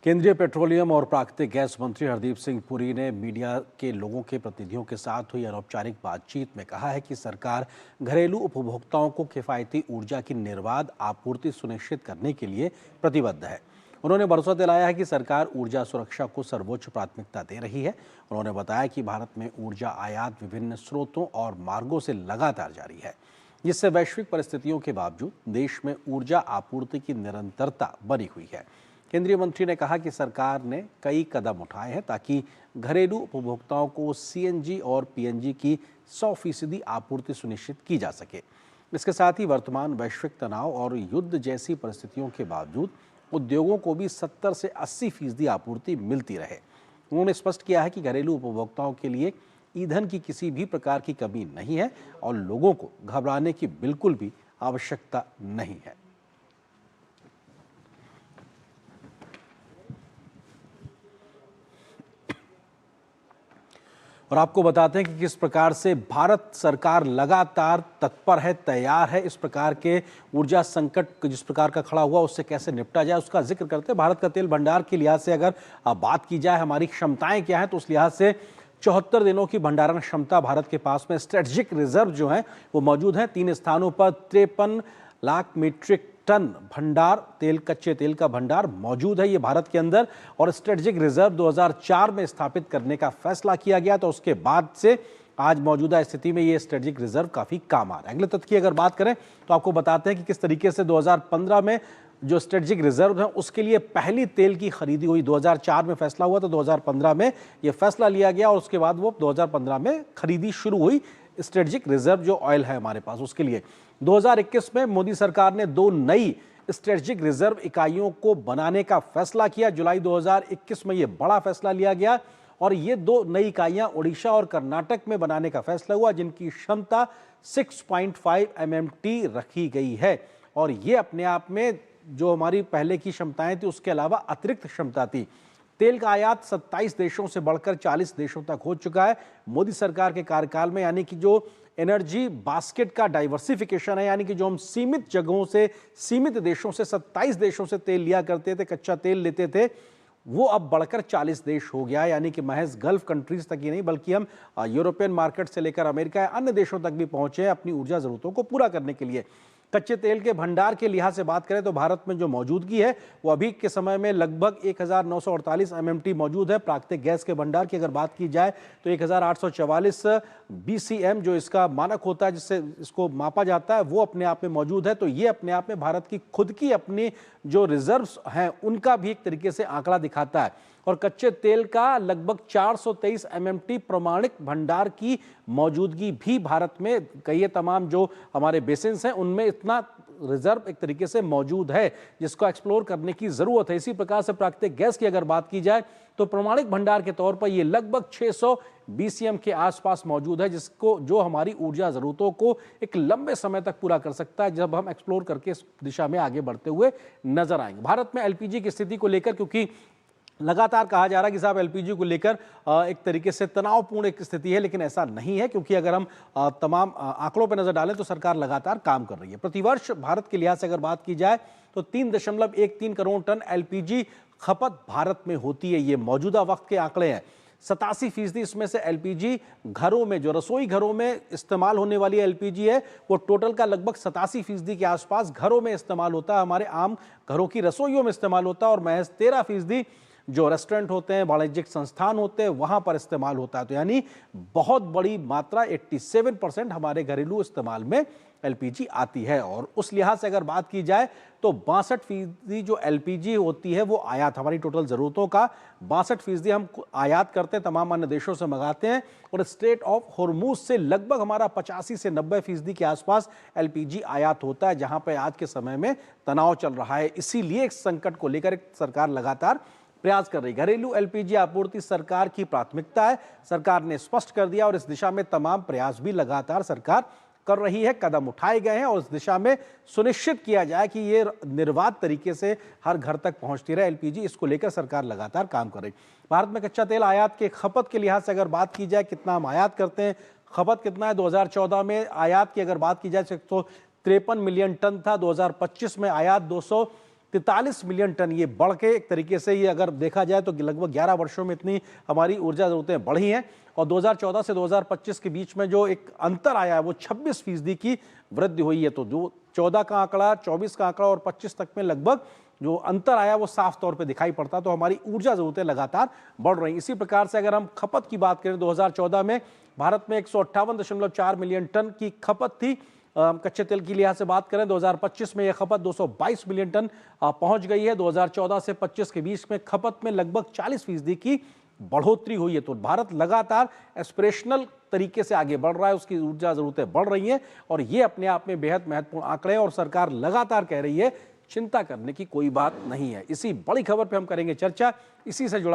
केंद्रीय पेट्रोलियम और प्राकृतिक गैस मंत्री हरदीप सिंह पुरी ने मीडिया के लोगों के प्रतिनिधियों के साथ हुई अनौपचारिक बातचीत में कहा है कि सरकार घरेलू उपभोक्ताओं को किफायती ऊर्जा की निर्बाध आपूर्ति सुनिश्चित करने के लिए प्रतिबद्ध है। उन्होंने भरोसा दिलाया है कि सरकार ऊर्जा सुरक्षा को सर्वोच्च प्राथमिकता दे रही है। उन्होंने बताया कि भारत में ऊर्जा आयात विभिन्न स्रोतों और मार्गों से लगातार जारी है, जिससे वैश्विक परिस्थितियों के बावजूद देश में ऊर्जा आपूर्ति की निरंतरता बनी हुई है। केंद्रीय मंत्री ने कहा कि सरकार ने कई कदम उठाए हैं ताकि घरेलू उपभोक्ताओं को सीएनजी और पीएनजी की 100% आपूर्ति सुनिश्चित की जा सके। इसके साथ ही वर्तमान वैश्विक तनाव और युद्ध जैसी परिस्थितियों के बावजूद उद्योगों को भी 70 से 80% आपूर्ति मिलती रहे। उन्होंने स्पष्ट किया है कि घरेलू उपभोक्ताओं के लिए ईंधन की किसी भी प्रकार की कमी नहीं है और लोगों को घबराने की बिल्कुल भी आवश्यकता नहीं है। और आपको बताते हैं कि किस प्रकार से भारत सरकार लगातार तत्पर है, तैयार है इस प्रकार के ऊर्जा संकट जिस प्रकार का खड़ा हुआ उससे कैसे निपटा जाए उसका जिक्र करते हैं। भारत का तेल भंडार के लिहाज से अगर बात की जाए, हमारी क्षमताएं क्या हैं, तो उस लिहाज से 74 दिनों की भंडारण क्षमता भारत के पास में स्ट्रेटेजिक रिजर्व जो है वो मौजूद है। 3 स्थानों पर 53 लाख मीट्रिक टन भंडार तेल, कच्चे तेल का भंडार मौजूद है ये भारत के अंदर। और स्ट्रेटेजिक रिजर्व 2004 में स्थापित करने का फैसला किया गया, तो उसके बाद से आज मौजूदा स्थिति में ये स्ट्रेटेजिक रिजर्व काफी काम आ रहा है। अगले तथ्य की अगर बात करें तो आपको बताते हैं कि किस तरीके से 2015 में जो स्ट्रेटेजिक रिजर्व है उसके लिए पहली तेल की खरीदी हुई। 2004 में फैसला हुआ तो 2015 में यह फैसला लिया गया और उसके बाद वो 2015 में खरीदी शुरू हुई स्ट्रेटेजिक रिजर्व जो ऑयल है हमारे पास उसके लिए। 2021 में मोदी सरकार ने 2 नई स्ट्रेटेजिक रिजर्व इकाइयों को बनाने का फैसला किया। जुलाई 2021 में यह बड़ा फैसला लिया गया और ये 2 नई इकाइयां ओडिशा और कर्नाटक में बनाने का फैसला हुआ, जिनकी क्षमता 6.5 MMT रखी गई है। और ये अपने आप में जो हमारी पहले की क्षमताएं थी उसके अलावा अतिरिक्त क्षमता थी। तेल का आयात 27 देशों से बढ़कर 40 देशों तक हो चुका है मोदी सरकार के कार्यकाल में। यानी कि जो एनर्जी बास्केट का डाइवर्सिफिकेशन है, यानी कि जो हम सीमित जगहों से, सीमित देशों से 27 देशों से तेल लिया करते थे, कच्चा तेल लेते थे, वो अब बढ़कर 40 देश हो गया है। यानी कि महज गल्फ कंट्रीज तक ही नहीं बल्कि हम यूरोपियन मार्केट से लेकर अमेरिका या अन्य देशों तक भी पहुंचे हैं अपनी ऊर्जा जरूरतों को पूरा करने के लिए। कच्चे तेल के भंडार के लिहाज से बात करें तो भारत में जो मौजूदगी है वो अभी के समय में लगभग 1948 MMT मौजूद है। प्राकृतिक गैस के भंडार की अगर बात की जाए तो 1844 BCM जो इसका मानक होता है जिससे इसको मापा जाता है वो अपने आप में मौजूद है। तो ये अपने आप में भारत की खुद की अपनी जो रिजर्व्स हैं उनका भी एक तरीके से आंकड़ा दिखाता है। और कच्चे तेल का लगभग 423 MMT प्रमाणिक भंडार की मौजूदगी भी भारत में कई तमाम जो हमारे बेसिन्स हैं उनमें इतना रिजर्व एक तरीके से मौजूद है जिसको एक्सप्लोर करने की जरूरत है। इसी प्रकार से प्राकृतिक गैस की अगर बात की जाए तो प्रमाणिक भंडार के तौर पर ये लगभग 600 BCM के आसपास मौजूद है, जिसको जो हमारी ऊर्जा जरूरतों को एक लंबे समय तक पूरा कर सकता है जब हम एक्सप्लोर करके इस दिशा में आगे बढ़ते हुए नजर आएंगे। भारत में LPG की स्थिति को लेकर क्योंकि लगातार कहा जा रहा है कि साहब LPG को लेकर एक तरीके से तनावपूर्ण एक स्थिति है, लेकिन ऐसा नहीं है क्योंकि अगर हम तमाम आंकड़ों पर नजर डालें तो सरकार लगातार काम कर रही है। प्रतिवर्ष भारत के लिहाज से अगर बात की जाए तो 3.13 करोड़ टन LPG खपत भारत में होती है। ये मौजूदा वक्त के आंकड़े हैं। 87% इसमें से LPG घरों में, जो रसोई घरों में इस्तेमाल होने वाली LPG है वो टोटल का लगभग 87% के आसपास घरों में इस्तेमाल होता है, हमारे आम घरों की रसोइयों में इस्तेमाल होता है। और महज 13% जो रेस्टोरेंट होते हैं, वाणिज्यिक संस्थान होते हैं, वहां पर इस्तेमाल होता है। तो यानी बहुत बड़ी मात्रा 87% हमारे घरेलू इस्तेमाल में LPG आती है। और उस लिहाज से अगर बात की जाए तो 62% जो LPG होती है वो आयात, हमारी टोटल जरूरतों का 62% हम आयात करते हैं, तमाम अन्य देशों से मंगाते हैं। और स्ट्रेट ऑफ होर्मुज से लगभग हमारा 85 से 90% के आसपास LPG आयात होता है, जहां पर आज के समय में तनाव चल रहा है। इसीलिए इस संकट को लेकर सरकार लगातार प्रयास कर रही। घरेलू LPG आपूर्ति सरकार की प्राथमिकता है, सरकार ने स्पष्ट कर दिया और इस दिशा में तमाम प्रयास भी लगातार सरकार कर रही है। कदम उठाए गए हैं और इस दिशा में सुनिश्चित किया जाए कि ये निर्बाध तरीके से हर घर तक पहुंचती रहे LPG, इसको लेकर सरकार लगातार काम कर रही। भारत में कच्चा तेल आयात के खपत के लिहाज से अगर बात की जाए, कितना हम आयात करते हैं, खपत कितना है। 2014 में आयात की अगर बात की जाए 153 मिलियन टन था, 2025 में आयात 43 मिलियन टन ये बढ़ के एक तरीके से ये अगर देखा जाए तो लगभग 11 वर्षों में इतनी हमारी ऊर्जा ज़रूरतें बढ़ी हैं। और 2014 से 2025 के बीच में जो एक अंतर आया है वो 26% की वृद्धि हुई है। तो जो 14 का आंकड़ा, 24 का आंकड़ा और 25 तक में लगभग जो अंतर आया वो साफ तौर पे दिखाई पड़ता। तो हमारी ऊर्जा ज़रूरतें लगातार बढ़ रही। इसी प्रकार से अगर हम खपत की बात करें, 2014 में भारत में 158.4 मिलियन टन की खपत थी कच्चे तेल की लिहाज से बात करें। 2025 में यह खपत 222 मिलियन टन पहुंच गई है। 2014 से 25 के बीच में खपत में लगभग 40% की बढ़ोतरी हुई है। तो भारत लगातार एस्पिरेशनल तरीके से आगे बढ़ रहा है, उसकी ऊर्जा जरूरतें बढ़ रही हैं और ये अपने आप में बेहद महत्वपूर्ण आंकड़े हैं और सरकार लगातार कह रही है चिंता करने की कोई बात नहीं है। इसी बड़ी खबर पे हम करेंगे चर्चा। इसी से जुड़ा